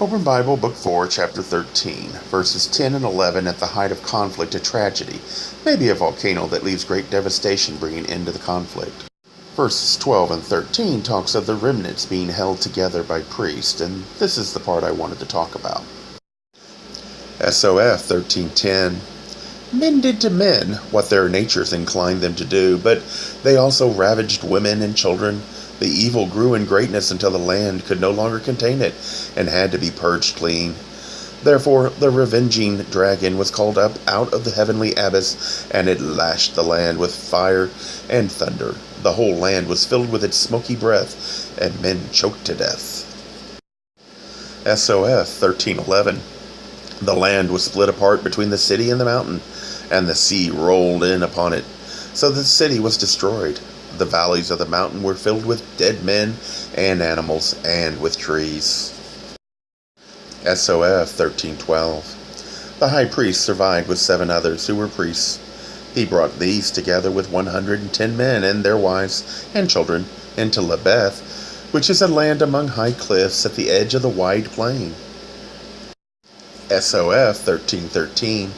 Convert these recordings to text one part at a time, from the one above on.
Open Bible, Book 4, Chapter 13, verses 10 and 11. At the height of conflict, a tragedy, maybe a volcano that leaves great devastation, bringing end to the conflict. Verses 12 and 13 talks of the remnants being held together by priests, and this is the part I wanted to talk about. SOF 13:10. Men did to men what their natures inclined them to do, but they also ravaged women and children. The evil grew in greatness until the land could no longer contain it, and had to be purged clean. Therefore the revenging dragon was called up out of the heavenly abyss, and it lashed the land with fire and thunder. The whole land was filled with its smoky breath, and men choked to death. SOF 13:11. The land was split apart between the city and the mountain, and the sea rolled in upon it, so that the city was destroyed. The valleys of the mountain were filled with dead men and animals, and with trees. SOF 13:12. The high priest survived with 7 others who were priests. He brought these together with 110 men and their wives and children into Lebeth, which is a land among high cliffs at the edge of the wide plain. SOF 13:13.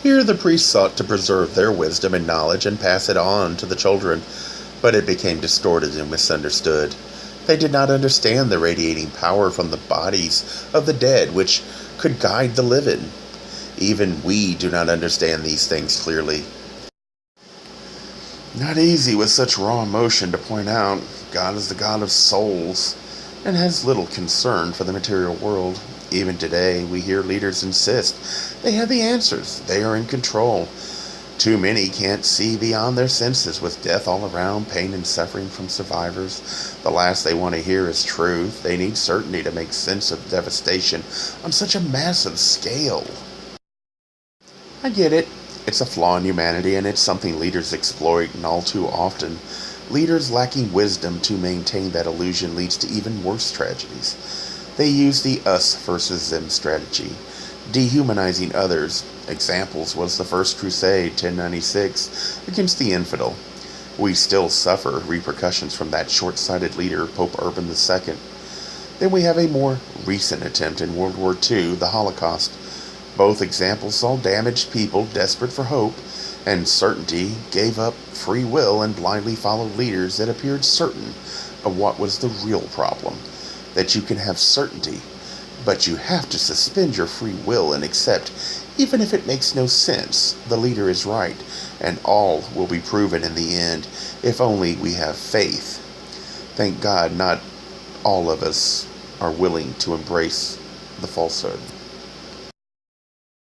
Here the priests sought to preserve their wisdom and knowledge and pass it on to the children, but it became distorted and misunderstood. They did not understand the radiating power from the bodies of the dead which could guide the living. Even we do not understand these things clearly. Not easy with such raw emotion to point out God is the God of souls and has little concern for the material world. Even today, we hear leaders insist they have the answers, they are in control. Too many can't see beyond their senses with death all around, pain and suffering from survivors. The last they want to hear is truth. They need certainty to make sense of devastation on such a massive scale. I get it. It's a flaw in humanity, and it's something leaders exploit, and all too often, leaders lacking wisdom to maintain that illusion leads to even worse tragedies. They use the us versus them strategy, dehumanizing others. Examples was the First Crusade, 1096, against the infidel. We still suffer repercussions from that short-sighted leader, Pope Urban II. Then we have a more recent attempt in World War II, the Holocaust. Both examples saw damaged people desperate for hope and certainty, gave up free will, and blindly followed leaders that appeared certain of what was the real problem. That you can have certainty, but you have to suspend your free will and accept, even if it makes no sense, the leader is right, and all will be proven in the end, if only we have faith. Thank God not all of us are willing to embrace the falsehood.